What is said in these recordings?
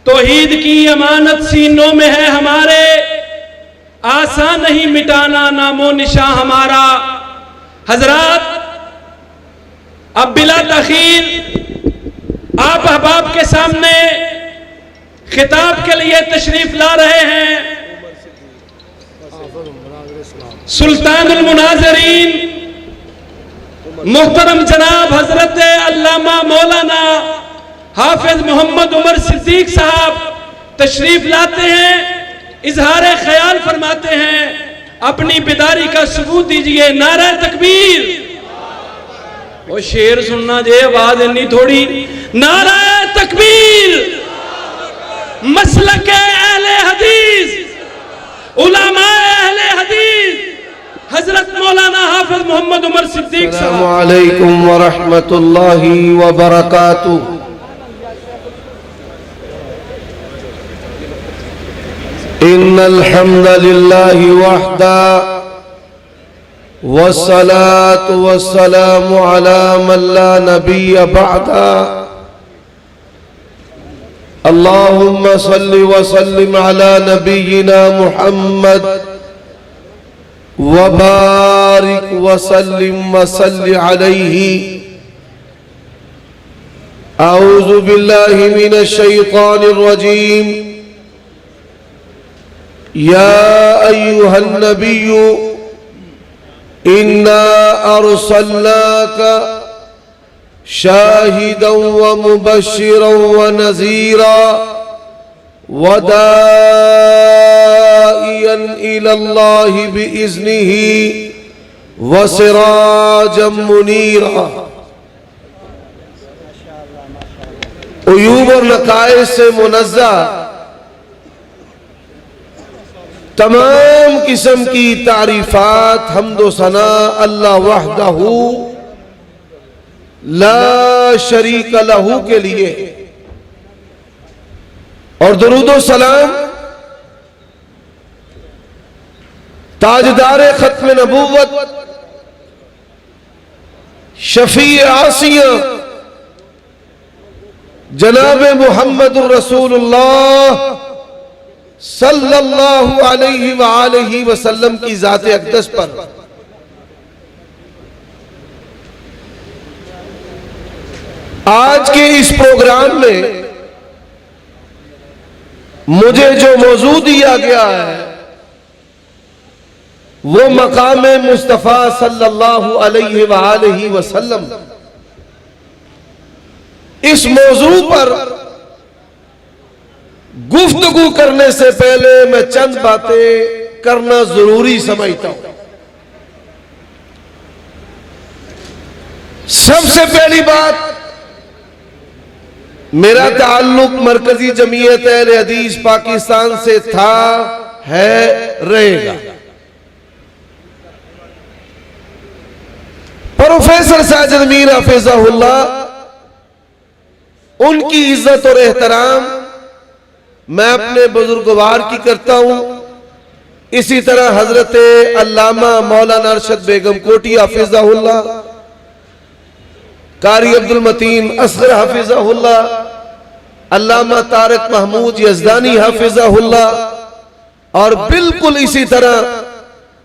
तौहीद की अमानत सीनों में है हमारे, आसान नहीं मिटाना नामो निशा हमारा। हजरात, अब बिला तखीर आप अहबाब के सामने खिताब के लिए तशरीफ ला रहे हैं सुल्तानुल मुनाज़रीन मुहतरम जनाब हजरत अल्लामा मौलाना हाफिज मोहम्मद उमर सिद्दीक साहब तशरीफ लाते हैं, इजहार ख्याल फरमाते हैं, अपनी बेदारी का सबूत दीजिए। नारा तकबीर। वो शेर सुनना जे, आवाज इतनी थोड़ी। नारा तकबीर। मसलक अहले हदीस, उलमा अहले हदीस हजरत मौलाना हाफिज मोहम्मद उमर सिद्दीक साहब। अस्सलामु अलैकुम व रहमतुल्लाहि व बरकातुहू। इन्नल हम्दलिल्लाहि वहदा वस्सलातु वस्सलामु अला मन ला नबिय्य बअदा। अल्लाहुम्मा सल्लि व सल्लिम अला नबिय्यिना मुहम्मद व बारिक व सल्लिम व सल्लि अलैहि। अऊज़ु बिल्लाहि मिनश शैतानिर रजीम। या अय्युहन नबिय्यु इन्ना अरसलनाका शाहिदन व मुबश्शिरन व नज़ीरा व दाइयन इलल्लाहि बिइज़्निही व सिराजम मुनीरा। उयूब और नकाइस से मुनज़्ज़ा तमाम किस्म की तारीफात हम्दो सना अल्लाह वहदहू ला शरीक लहू के लिए, और दुरूदो सलाम ताजदार खत्म नबूवत शफी आसिया जनाब मुहम्मदुर रसूलुल्लाह सल्लल्लाहु अलैहि व आलिहि वसल्लम की जाते अक़दस पर आज के इस प्रोग्राम में मुझे जो मौजू दिया गया है वो मकाम मुस्तफ़ा सल्लल्लाहु अलैहि व आलिहि वसल्लम। इस मौजू पर गुफ्तगू करने से पहले मैं चंद बातें करना जरूरी समझता हूं। सबसे पहली बात, मेरा ताल्लुक मरकजी जमीयत अहले हदीस पाकिस्तान से था, है, रहेगा। प्रोफेसर साजिद मीर हफिज़हुल्लाह, उनकी इज्जत और एहतराम मैं अपने बुजुर्गवार की करता हूं। इसी तरह हजरत अल्लामा मौलाना अरशद बेगम कोटी हफिज़हुल्लाह, कारी अब्दुल मतीन असगर हफिज़हुल्लाह, अल्लामा तारिक महमूद यज़दानी हफिज़हुल्लाह, और बिल्कुल इसी तरह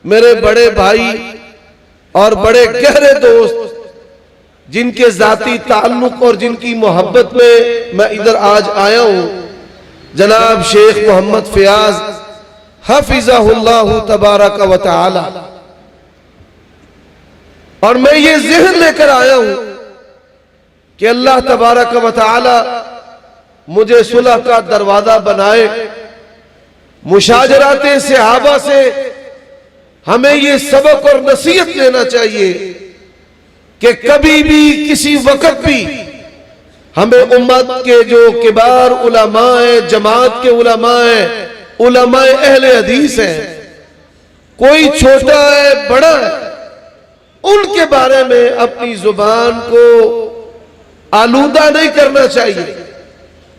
मेरे बड़े भाई और बड़े गहरे दोस्त जिनके जाती ताल्लुक और जिनकी मोहब्बत में मैं इधर आज आया हूं, जनाब शेख मोहम्मद फयाज हफिज़हुल्लाह तबारक व तआला। और मैं ये ज़हन लेकर आया हूं कि अल्लाह तबारक व तआला मुझे सुलह का दरवाजा बनाए। मुशाजराते सहाबा से हमें ये सबक और नसीहत लेना चाहिए कि कभी भी किसी वक्त भी हमें उम्मत के जो किबार उलमा हैं, जमात के उलमा हैं, उलमा अहले हदीस हैं, कोई छोटा है बड़ा है, उनके बारे में अपनी जुबान को आलूदा नहीं करना चाहिए।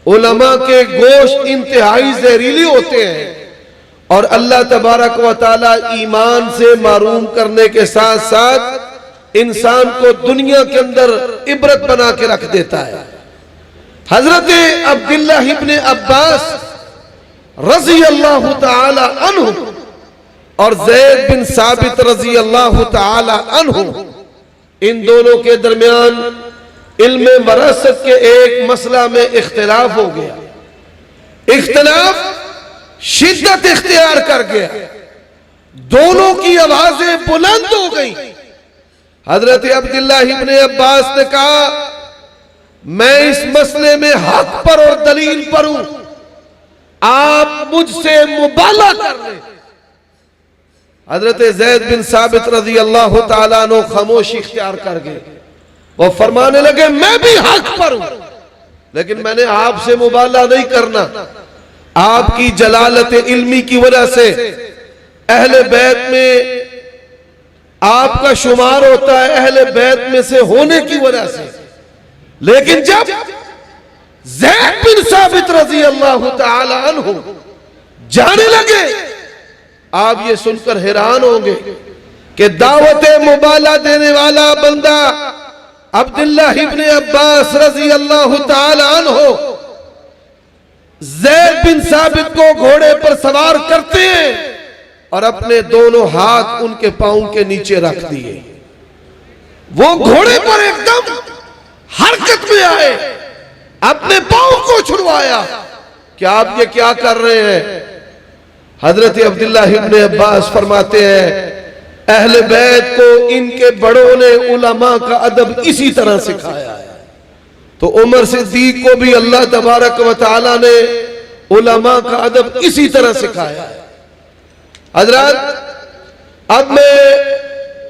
उलमा के गोश्त इंतहाई जहरीली होते हैं और अल्लाह तबारक व तआला ईमान से मारूम करने के साथ साथ इंसान को दुनिया के अंदर इबरत बना के रख देता है। हजरत अब्दुल्लाह इब्ने अब्बास रजी अल्लाह ताला अन्हु और ज़ैद बिन साबित रजी अल्लाह ताला अन्हु, इन दोनों के दरमियान इल्म वरासत के एक मसला में इख्तिलाफ हो गया। इख्तिलाफ शिद्दत इख्तियार कर गया, दोनों की आवाजें बुलंद हो गई। हजरत अब्दुल्लाह इब्ने अब्बास ने कहा, मैं इस मसले में हक पर और दलील पर हूं, आप मुझसे मुबाला कर लें। हजरत ज़ैद बिन साबित रजी अल्लाह ताला अन्हु खामोशी इख्तियार कर गए। वो फरमाने लगे, मैं भी हक पर हूं, लेकिन मैंने आपसे मुबाला नहीं करना। आपकी जलालत इल्मी की वजह से अहले बैत में आपका शुमार होता है, अहले बैत में से होने की वजह से। लेकिन जब ज़ैद बिन साबित रजी अल्लाह ताला अन्हु जाने लगे, आप ये सुनकर हैरान होंगे कि दावत मुबाला देने वाला बंदा अब्दुल्लाह इब्ने अब्बास रजी अल्लाह ताला अन्हु ज़ैद बिन साबित को घोड़े पर सवार करते हैं और अपने दोनों हाथ उनके पांव के नीचे रख दिए। वो घोड़े पर एकदम हरकत में आए, अपने पांव को छुड़वाया कि आप ये क्या कर रहे हैं। हजरत अब्दुल्लाह इब्ने अब्बास फरमाते हैं, अहले बैत को इनके बड़ों ने उलमा का अदब इसी तरह सिखाया है, तो उमर सिद्दीक को भी अल्लाह तबारक व तआला ने उलमा का अदब इसी तरह सिखाया है। हजरत, अब मैं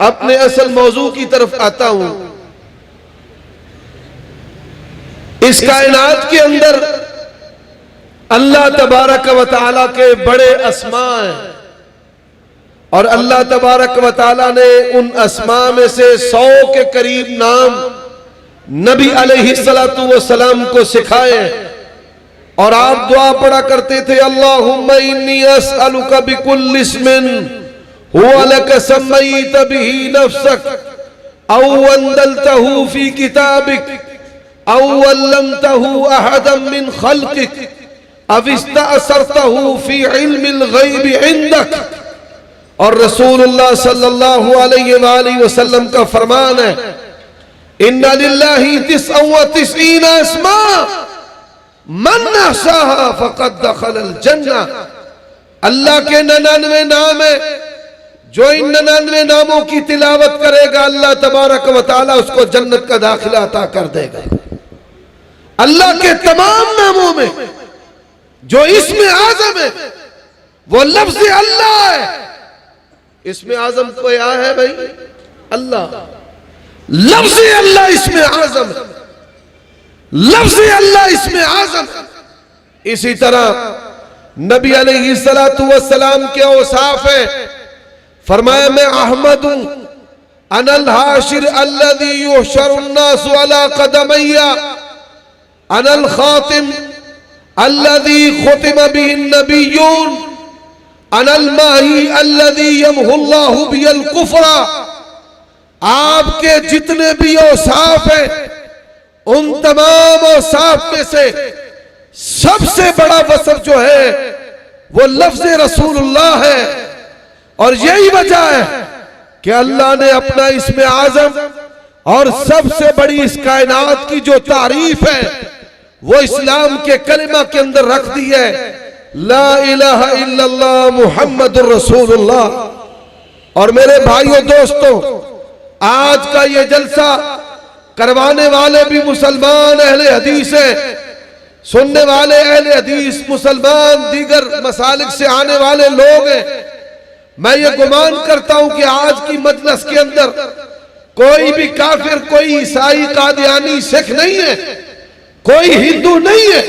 अपने असल मौजू की तरफ आता हूं। इस कायनात के अंदर अल्लाह तबारक व तआला के बड़े अस्मा हैं और अल्लाह तबारक व तआला ने उन अस्मा में से 100 के करीब नाम नबी अलैहिस्सलातु वस्सलाम को सिखाए और आप दुआ पढ़ा करते थे, अल्लाहुम्मा इन्नी अस्अलुका बिकुल्लि इस्मिन हुवा लका सम्मैत बिही नफ्सक औ अंज़लतहू फी किताबिक औ अल्लमतहू अहदम मिन खल्किक औ इस्तअसरतहू फी इल्मिल गैब इंदक। और रसूलुल्लाह सल्लल्लाहु अलैहि वसल्लम का फरमान है, इन्ना लिल्लाहि 99 अस्मा मन अहसाहा फक़द दखलल जन्ना। अल्लाह के 99 नाम है, जो इन 99 नामों की तिलावत करेगा अल्लाह तबारक व तआला उसको जन्नत का दाखिला अता कर देगा। अल्लाह के तमाम नामों में जो इसमें आज़म है वो लफ्ज़ अल्लाह है। इसमें आज़म कोई आ है भाई? अल्लाह। लफ्ज़ अल्लाह इसमें आज़म है, लफ्ज़ अल्लाह इसमें आज़म है। इसी तरह नबी अलैहिस्सलातु वस्सलाम के औसाफ है, फरमाया मैं अहमद हूं, अनल हाशिर अल्लज़ी युहशरुन नासु अला क़दमैया, अनल खातिम अल्लज़ी खुतिम बिहिन नबिय्यून, अनल माही अल्लज़ी यमहुल्लाहु बियल कुफ्रा। आपके जितने भी औसाफ हैं उन तमाम औसाफ में से सबसे बड़ा वसफ जो है वो लफ्ज़ रसूलुल्लाह है। और यही वजह है कि अल्लाह ने अपना इसमें आज़म और सबसे बड़ी इस कायनात की जो तारीफ है वो इस्लाम के कलिमा के अंदर रख दी है, ला इलाहा इल्लल्लाह मुहम्मदुर रसूलुल्लाह। और मेरे भाइयों दोस्तों, आज का ये जलसा करवाने वाले भी मुसलमान अहले हदीस हैं, सुनने वाले अहले हदीस मुसलमान दीगर मसालिक से आने वाले लोग हैं। मैं ये गुमान करता हूं कि आज की मजलिस के अंदर कोई भी काफिर, कोई ईसाई, कादियानी, सिख नहीं है, कोई हिंदू नहीं है।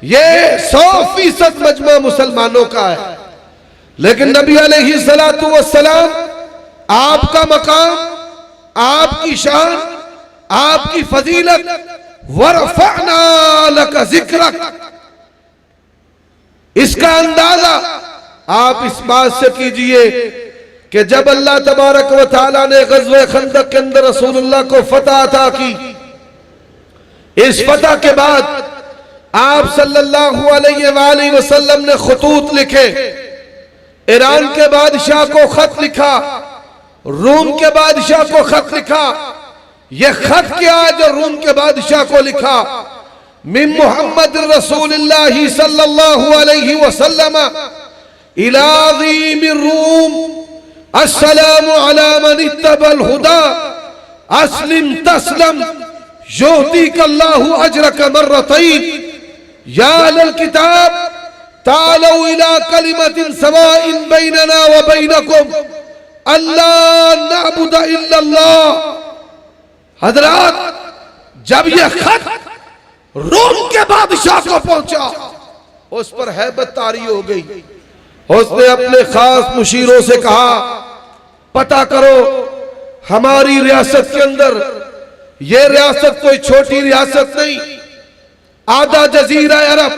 ये 100% मजमा मुसलमानों का है। लेकिन नबी अलैहिस्सलातु वस्सलाम, आपका मकाम, आपकी शान, आपकी फजीलत, वरफ़अना लका ज़िक्रक, इसका अंदाजा आप इस बात से कीजिए कि जब अल्लाह तबारक व तआला ने ग़ज़वे खंदक के अंदर रसूलुल्लाह को फतह अता की, इस फतह के बाद आप सल्लल्लाहु अलैहि वसल्लम ने खतूत लिखे, ईरान के बादशाह को खत लिखा, रूम के बादशाह को खत लिखा। यह खत क्या है जो रूम के बादशाह को लिखा? मिन मुहम्मद रसूलुल्लाह सल्लल्लाहु अलैहि वसल्लम इला अज़ीमिर रूम अस्सलामु अला मन इत्तबल हुदा अस्लिम तस्लम युतीकल्लाहु अजरक मर्रतैन या अहलल किताब तालू इला कलिमतिन सवाइन बैनना व बैनकुम अल्ला नअबुद इल्लल्लाह। हजरात, जब यह खत रोम के बादशाह को पहुंचा, उस पर हैबत तारी हो गई। उसने अपने खास मुशीरों से कहा, पता करो हमारी रियासत के अंदर, यह रियासत कोई छोटी रियासत नहीं, आधा जजीरा अरब,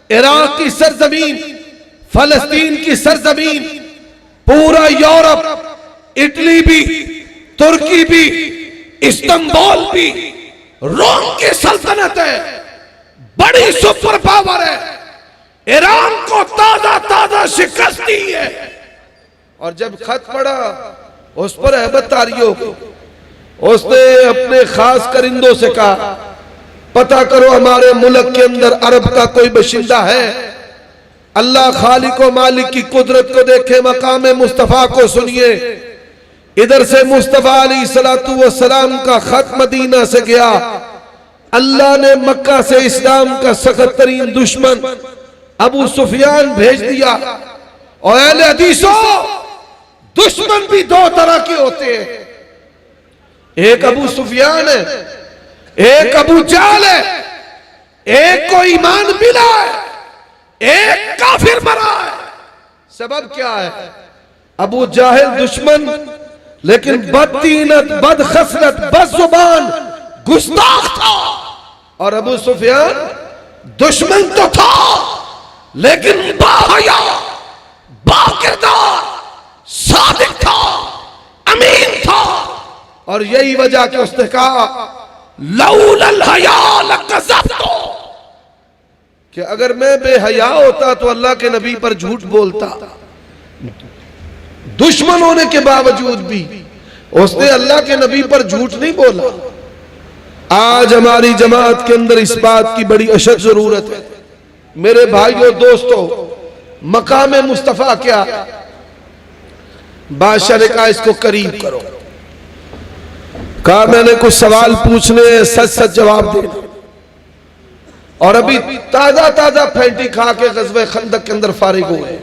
इराक की सरजमीन, फलस्तीन की सरजमीन, पूरा यूरोप, इटली भी, तुर्की भी, इस्तांबुल भी रोम की सल्तनत है, बड़ी सुपर पावर है। ईरान को ताजा ताजा शिकस्त दी है। और जब खत पढ़ा, उस पर हैबत तारी हो गई। उसने अपने खास करिंदों से कहा, पता करो हमारे मुल्क के अंदर अरब का कोई बशिंदा है? अल्लाह खालिक व मालिक की कुदरत को देखे, मकाम मुस्तफा को सुनिए। इधर से मुस्तफा अलैहिस्सलातु वस्सलाम का खत मदीना से गया। अल्लाह ने मक्का से इस्लाम का सख्त तरीन दुश्मन अबू सुफियान भेज दिया। और अहले हदीसों, दुश्मन भी दो तरह के होते हैं, एक अबू सुफियान है, एक अबू जाहल है। एक को ईमान मिला है, एक काफिर मरा है। सबब क्या है? अबू जाहिल दुश्मन, लेकिन बदतीनत, बदखसलत, बदजुबान, गुस्ताख था। और अबू सुफियान दुश्मन तो था, लेकिन बाहया, बाकिरदार, सादिक था, अमीन था। और यही वजह कि उसने कहा, लौलल हया लकज़ब्तु, कि अगर मैं बेहया होता तो अल्लाह के नबी पर झूठ बोलता। दुश्मन होने के बावजूद भी उसने अल्लाह के नबी पर झूठ नहीं बोला। आज हमारी जमात के अंदर इस बात की बड़ी अशद जरूरत है। मेरे भाइयों दोस्तों, मकाम मुस्तफा क्या? बादशाह ने कहा, इसको करीब करो। कहा, मैंने कुछ सवाल पूछने हैं, सच सच जवाब देना। और अभी ताजा ताजा फैंटी खा के ग़ज़वे खंदक के अंदर फारिग हुए।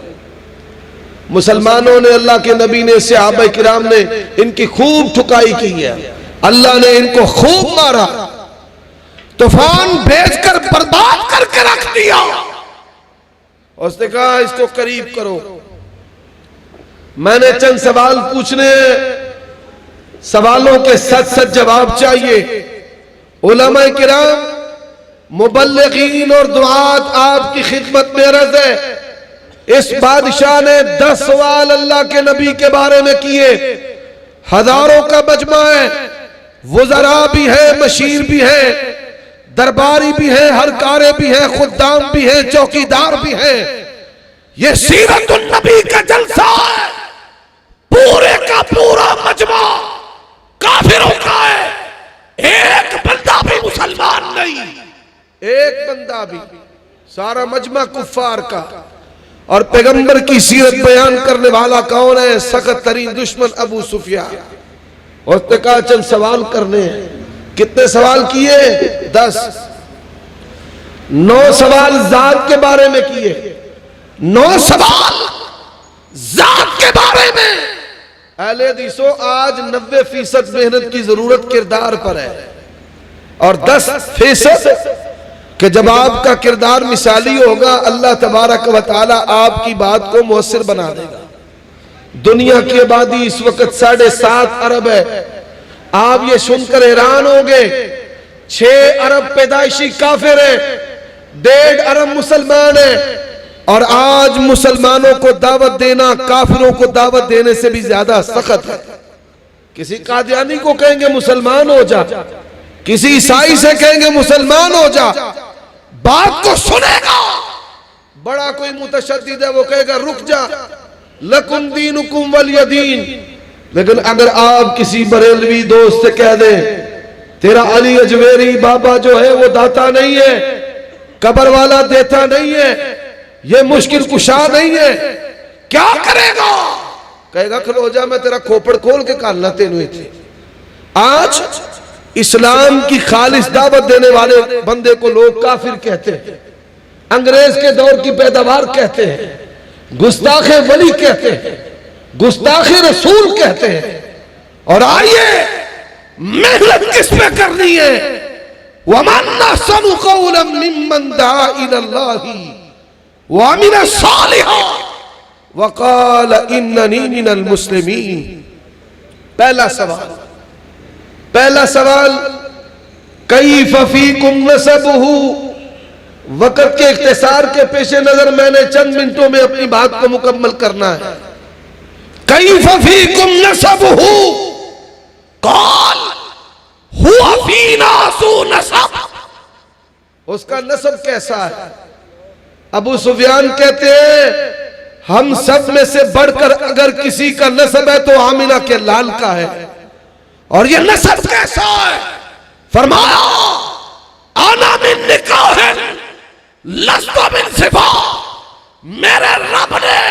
मुसलमानों ने, अल्लाह के नबी ने, सहाबा किराम ने इनकी खूब ठुकाई की है। अल्लाह ने इनको खूब मारा, तूफान भेजकर बर्बाद करके रख दिया। उसने कहा, इसको करीब करो, मैंने चंद सवाल पूछने, सवालों के सच सच जवाब चाहिए। उलमा किराम, मुबल्लिगीन और दुआत आपकी खिदमत में अर्ज़ है। इस बादशाह ने 10 सवाल अल्लाह के नबी के बारे में किए। हजारों का मजमा है, वुज़रा भी है, मशीर भी है, दरबारी भी है, हरकारे भी है, खुद्दाम भी है, चौकीदार भी है। ये सीरतुन नबी का जलसा है, पूरे का पूरा मजमा काफिरों का है। एक बंदा भी मुसलमान नहीं, एक बंदा भी, सारा मजमा कुफ्फार का। और पैगंबर की सीरत बयान करने वाला कौन है? सख्त तरीन दुश्मन अबू सुफियान। उसने कहा, चंद सवाल करने हैं। कितने सवाल किए? 10। 9 सवाल जात के बारे में किए, 9 सवाल जात के बारे में। अहले हदीसों, आज 90% मेहनत की जरूरत किरदार पर है, और 10% कि जब आपका किरदार मिसाली होगा, अल्लाह तबारक व तआला आपकी बात को मुअस्सिर बना देगा। दुनिया की आबादी इस वक्त 7.5 अरब है। आप ये सुनकर हैरान होंगे, 6 अरब पैदाइशी काफिर है, 1.5 अरब मुसलमान है। और आज मुसलमानों को दावत देना काफिरों को दावत देने से भी ज्यादा सख्त है। किसी कादियानी को कहेंगे मुसलमान हो जा, किसी ईसाई से कहेंगे मुसलमान हो जा, बात को सुनेगा। बड़ा कोई मुतशद्दिद है वो कहेगा रुक जा, लकुम दीनुकुम वलिय दीन। लेकिन अगर आप किसी बरेलवी दोस्त से कह दें तेरा अली अजमेरी बाबा जो है वो दाता नहीं है, कबर वाला देता नहीं है, ये मुश्किल कुशा नहीं है, क्या करेगा? कहेगा खलो जा, मैं तेरा खोपड़ खोल के कालना तेनू थे। आज इस्लाम की खालिस दावत देने वाले बंदे को लोग काफिर कहते हैं, अंग्रेज के दौर की पैदावार कहते हैं, गुस्ताखे वली कहते हैं, गुस्ताखे रसूल कहते हैं। और आइए मेहनत किस पे करनी है? वमन अहसनु कौलन मिम्मन दआ इलल्लाहि व अमिल सालिहा व क़ाल इन्ननी मिनल मुस्लिमीन। पहला सवाल कैफ़ फ़ीकुम नसबुहु। वक़्त के इख्तिसार के पेश नजर मैंने चंद मिनटों में अपनी बात को मुकम्मल करना है। कैफ़ फ़ीकुम नसबुहु क़ाल हुवा फ़ीना ज़ू नसब। उसका नसब कैसा है? अबू सुफियान कहते हैं हम सब में से बढ़कर अगर किसी का नसब है तो आमिना के लाल का है। और ये नसब कैसा है? फरमाया आना मिन निकाहिन लस्तु मिन सिफा। मेरे रब ने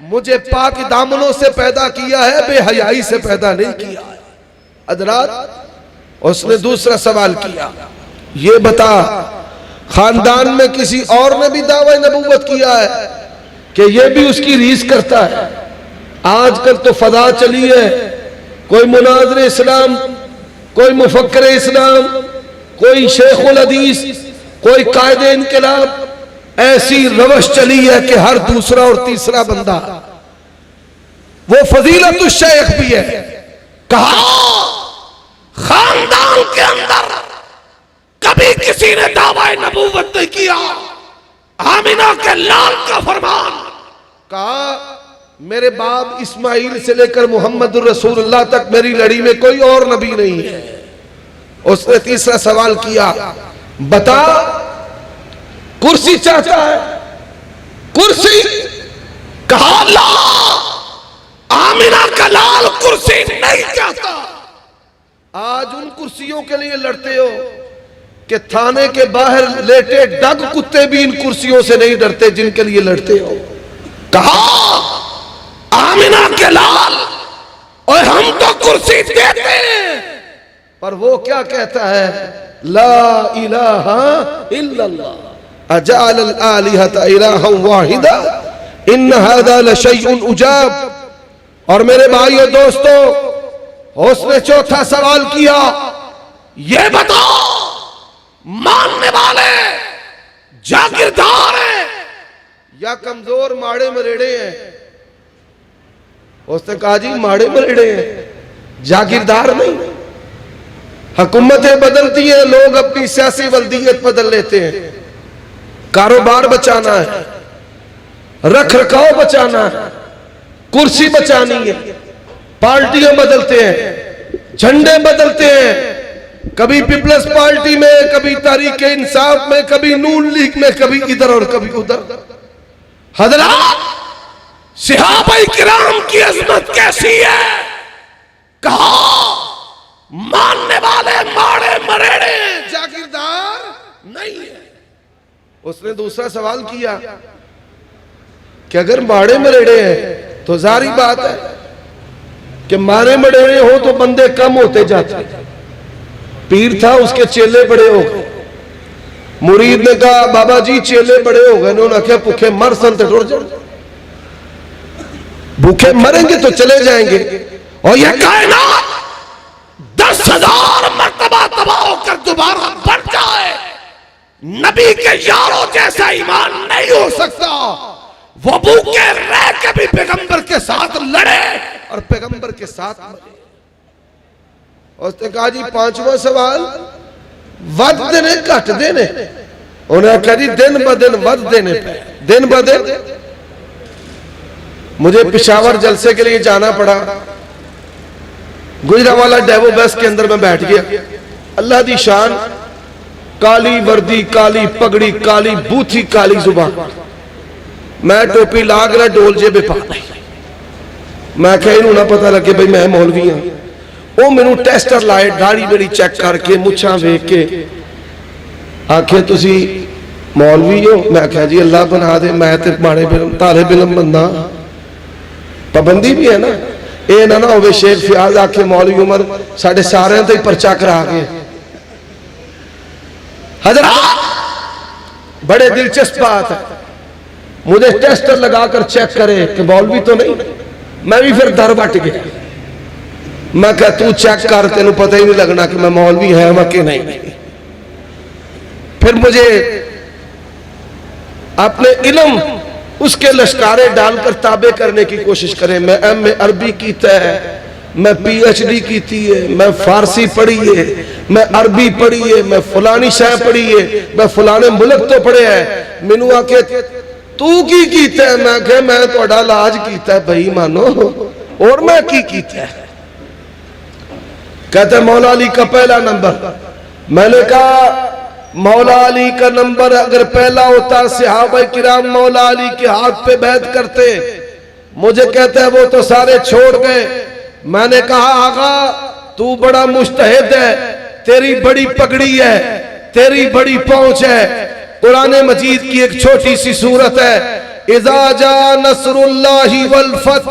मुझे पाक दामनों से पैदा किया है, बेहयाई से पैदा नहीं किया है। हज़रात, उसने दूसरा सवाल किया, ये बता खानदान में किसी और ने भी दावा नबूवत किया है कि ये भी उसकी रीस करता है? आजकल तो फदा चली है, कोई मुनाज़िर इस्लाम, कोई मुफक्किर इस्लाम, कोई शेखुल हदीस, कोई कायदे इनकलाब, ऐसी रवश चली है कि हर दूसरा और तीसरा बंदा वो फजीलतुश शेख भी है। कहा खानदान के अंदर कभी किसी ने दावा नबूवत नहीं किया, आमिना के लाल का फरमान। कहा मेरे बाप इस्माइल से लेकर मोहम्मद रसूलुल्लाह तक मेरी लड़ी में कोई और नबी नहीं है। उसने तीसरा सवाल किया, बता कुर्सी चाहता है? कुर्सी? कहा ला, आमिना का लाल कुर्सी नहीं चाहता। आज उन कुर्सियों के लिए लड़ते हो कि थाने के बाहर लेटे डग कुत्ते भी इन कुर्सियों से नहीं डरते जिनके लिए लड़ते हो। कहा आमिना के लाल, और हम तो कुर्सी देते हैं, पर वो क्या कहता है? ला इलाहा इल्लल्लाह अजअल अल आलिहता इलाहन वाहिदा इन हादा लशैउन उजाब। और मेरे भाइयों दोस्तों, उसने चौथा सवाल किया, ये बताओ मानने वाले जागीरदार हैं या कमजोर माड़े मरेड़े हैं? उसने कहा जी माड़े मरेड़े हैं, जागीरदार नहीं। हुकूमतें बदलती हैं, लोग अपनी सियासी वल्दियत बदल लेते हैं, कारोबार बचाना है, रख रखाव बचाना है, कुर्सी बचानी है, पार्टियां बदलते हैं, झंडे बदलते हैं, कभी पीपल्स पार्टी में, कभी तहरीक इंसाफ में, कभी नून लीग में, कभी इधर और कभी उधर। हज़रात, सहाबाए किराम की अजमत कैसी है? कहा मानने वाले माड़े मरेड़े, जागीरदार नहीं है। उसने दूसरा सवाल किया कि अगर माड़े मरेड़े हैं तो जारी बात है कि मारे मरेड़े हो तो बंदे कम होते जाते। पीर था, उसके चेले बड़े हो गए। मुरीद ने कहा बाबा जी चेले बड़े हो गए। उन्होंने कहा भूखे मर सन तो टुट जाओ, भूखे मरेंगे तो चले जाएंगे। और यह कायनात 10,000 मर्तबा तबाह होकर दोबारा बढ़ जाए, नबी के यारों जैसा ईमान नहीं हो सकता। वो भूखे रह के भी पैगंबर के साथ लड़े और पैगंबर के साथ मरे। उसने कहा जी पांचवा सवाल, वध देने घट देने? उन्हें कहा जी दिन ब दिन वध देने पे, दिन ब दिन। मुझे पिशावर जलसे के लिए जाना पड़ा, गुजरावाला डेवो बस के अंदर मैं बैठ गया। अल्लाह दी शान, काली वर्दी, काली पगड़ी, काली बूथी, काली जुबान। मैं टोपी ला के डोल जेबे पा मैं क्या इनू ना पता लगे भाई मैं मौलवी हाँ। वो मैनू टेस्टर लाए, दाढ़ी मेरी चेक करके, मुछां वेख के आखे तुसी मौलवी हो? मैं क्या जी अल्लाह बना दे, मैं तो माड़े ताले बिलम बंदा। पाबंदी भी है ना, ये ना हो शेख फयाज आखे मौलवी उमर साढ़े सारे तो ही परचा करा गए। हज़रत बड़े दिलचस्प बात है, मुझे टेस्टर लगाकर चेक करे कि मौलवी तो नहीं। मैं भी फिर दर बट गया। मैं कहा तू चेक कर, तेन पता ही नहीं लगना कि मैं मौलवी है मैं कि नहीं। फिर मुझे अपने इल्म उसके लश्कारे डालकर ताबे करने की कोशिश करें। मैं एम.ए. अरबी कीता है, मैं PhD की है, मैं फारसी पढ़ी है, मैं अरबी पढ़ी है, मैं फलानी शाह पढ़ी है, मैं फलाने मुल्क तो पढ़े है। मैनू आके तू की कीता है? मैं कहा मैं थोड़ा इलाज कीता है भाई मानो, और मैं की कीता है? कहते मौला अली का पहला नंबर। मैंने कहा मौला अली का नंबर अगर पहला होता सहाबा किराम मौला अली के हाथ पे बैत करते। मुझे कहते हैं वो तो सारे छोड़ गए। मैंने कहा आगा तू बड़ा मुस्तहिद है, तेरी बड़ी पगड़ी है, तेरी बड़ी पहुंच है। कुरान मजीद की एक छोटी सी सूरत है, इज़ा जा नस्रुल्लाहि वल फथ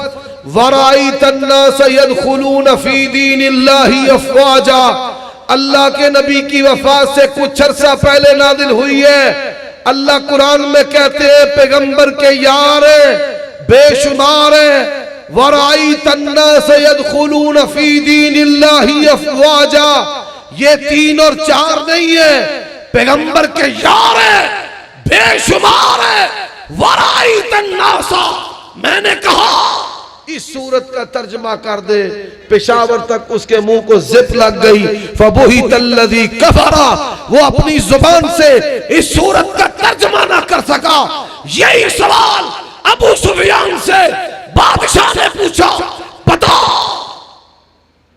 वराइतन नास यदखुलून फी दीनिल्लाहि अफ़वाजा। अल्लाह के नबी की वफात से कुछ अरसा पहले नादिल हुई है। अल्लाह कुरान में कहते हैं पैगंबर के यार बेशुमार है। वराइतन नास यदखुलून फी दीनिल्लाहि अफ़वाजा। ये 3 और 4 नहीं है, पैगंबर के यार है, बेशुमार है। वराइतन नासा, मैंने कहा इस सूरत का तर्जमा कर दे। पेशावर तक उसके मुंह को जिप लग गई। फबुहितल्लज़ी कफरा, वो अपनी जुबान से इस सूरत का तर्जमा ना कर सका। यही सवाल अबू सुफियान से बादशाह ने पूछा, बता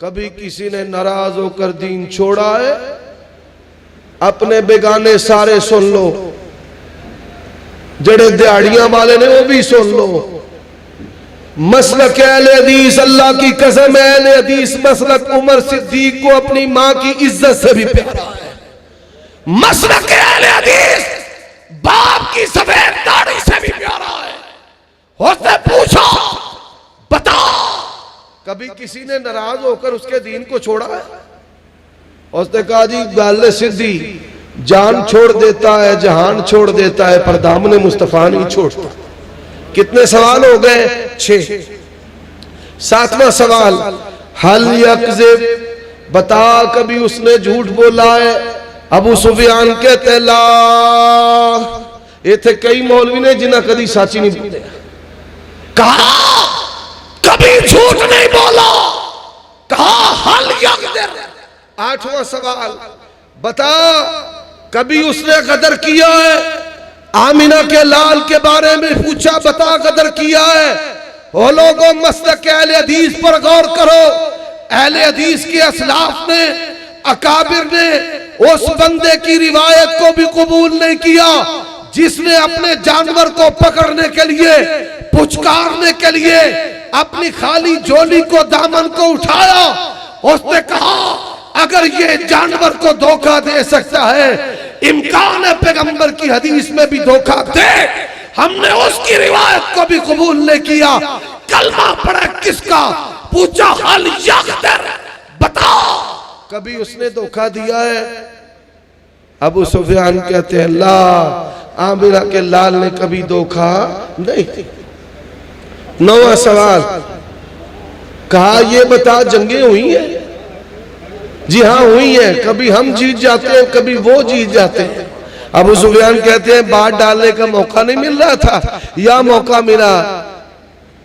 कभी किसी ने नाराज होकर दीन छोड़ा है? अपने बेगाने सारे सुन लो, जड़े दिहाड़ियां वाले ने वो भी सुन लो। मसलक अहले हदीस, अल्लाह की कसम अहले हदीस मसलक उमर सिद्दीक को अपनी मां की इज्जत से भी प्यारा है। मसलक अहले हदीस बाप की सफेद दाढ़ी से भी प्यारा है। उसने पूछा बता कभी किसी ने नाराज होकर उसके दीन को छोड़ा है? उसने कहा जी गल सीधी, जान छोड़ देता है, जहान छोड़ देता है, पर दामने मुस्तफा नहीं छोड़ता। कितने सवाल हो गए? 6। 7वां सवाल, हल यकज़िब, बता कभी उसने झूठ बोला है? अबू सुफियान कहते ला। ये थे कई मौलवी ने जिन्हें कभी साची नहीं बोले। कहा कभी झूठ नहीं बोला। कहा हल यकज़िब। 8वां सवाल, बता कभी उसने गदर किया है? आमिना के लाल के बारे में पूछा, बता गदर किया है? ओ लोगों मसलक अहले हदीस पर गौर करो। अहले हदीस के असलाफ ने, अकाबिर ने उस बंदे की रिवायत को भी कबूल नहीं किया जिसने अपने जानवर को पकड़ने के लिए, पुचकारने के लिए अपनी खाली झोली को, दामन को उठाया। उसने कहा अगर ये जानवर को धोखा दे सकता है, इम्कान है पैगंबर की हदीस में भी धोखा दे। हमने उसकी रिवायत को भी कबूल नहीं किया। कलमा पड़ा किसका? पूछा हल यक़दर, बता कभी उसने धोखा दिया है? अबू सुफियान कहते हैं ला, आमिना के लाल ने कभी धोखा नहीं। 9वां सवाल, कहा ये बता जंगें हुई हैं? जी हाँ हुई है, कभी हम जीत जाते हैं, कभी वो जीत जाते हैं। अबू सुफियान कहते हैं बात डालने का मौका नहीं मिल रहा था, या मौका मिला।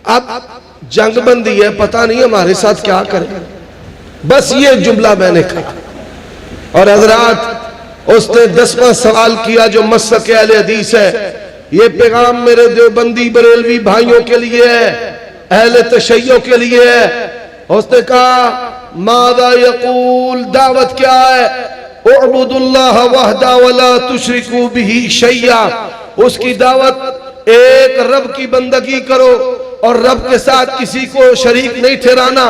अब जंगबंदी है, पता नहीं हमारे साथ क्या करें। बस ये जुमला मैंने कहा। और हजरात उसने 10वां सवाल किया जो मसलक अहले हदीस है। ये पैगाम मेरे देवबंदी बरेलवी भाइयों के लिए है, अहले तशय्यो के लिए है। उसने कहा मादा यकूल, दावत क्या है? उअबुदुल्लाह वहदा वला तुशरिकू बिही शैया। उसकी दावत एक रब की बंदगी करो और रब के साथ किसी को शरीक नहीं ठहराना।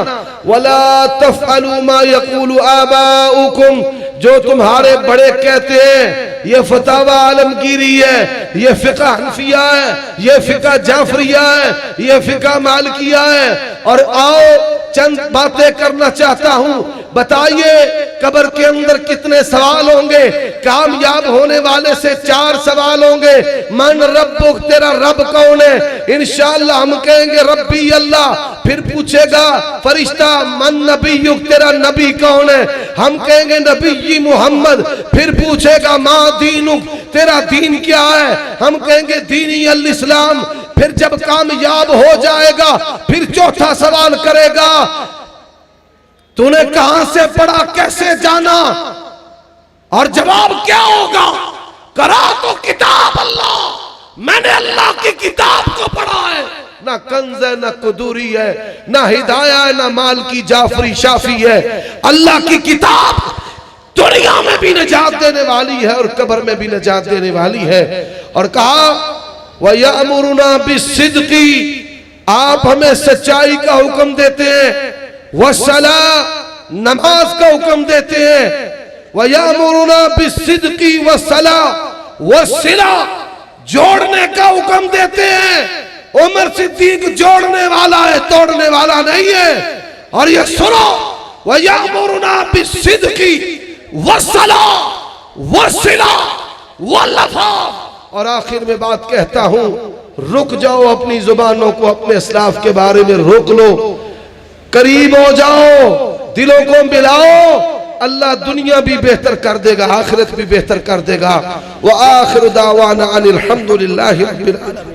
वला तफअलू मा यकूलु आबाउकुम, जो तुम्हारे बड़े कहते हैं। ये फतावा आलमगीरी है, ये फिका हनफिया है, ये फिका जाफरिया है, ये फिका मालिकिया है। और आओ चंद बातें करना चाहता हूं। बताइए कब्र के अंदर कितने सवाल होंगे? कामयाब होने वाले से 4 सवाल होंगे। मन रब्बुक, तेरा रब कौन है? इंशाअल्लाह हम कहेंगे रब्बी अल्लाह। फिर पूछेगा फरिश्ता मन नबीयुक, तेरा नबी कौन है? हम कहेंगे नबी मोहम्मद। फिर पूछेगा मा दीनुक, तेरा दीन क्या है? हम कहेंगे दीनी अल इस्लाम। फिर जब कामयाब हो जाएगा फिर चौथा सवाल करेगा तूने कहां से पढ़ा, कैसे जाना? और जवाब क्या होगा? करा तो किताब अल्लाह, मैंने अल्लाह की किताब को पढ़ा है। ना कंज है, ना कुदूरी है, ना हिदाया है, ना माल की जाफरी शाफी है। अल्लाह की किताब दुनिया में भी निजात देने वाली है और कब्र में भी निजात देने वाली है। और कहा वयअमुरुना बिस्सिद्क़ी, आप हमें सच्चाई का हुक्म देते हैं। वस्सला, नमाज का हुक्म देते हैं। वयअमुरुना बिस्सिद्क़ी वस्सला वस्सिला, जोड़ने का हुक्म देते हैं। उमर सिद्दीक जोड़ने वाला है, तोड़ने वाला नहीं है। और ये सुनो, वयअमुरुना बिस्सिद्क़ी वस्सला वस्सिला वल्लफा। और आखिर में बात कहता हूं, रुक जाओ, अपनी जुबानों को अपने इस्लाफ के बारे में रोक लो, करीब हो जाओ, दिलों को मिलाओ। अल्लाह दुनिया भी बेहतर कर देगा, आखिरत भी बेहतर कर देगा। व आखिर दावाना अनिल हम्दुलिल्लाहि रब्बिल आलमीन।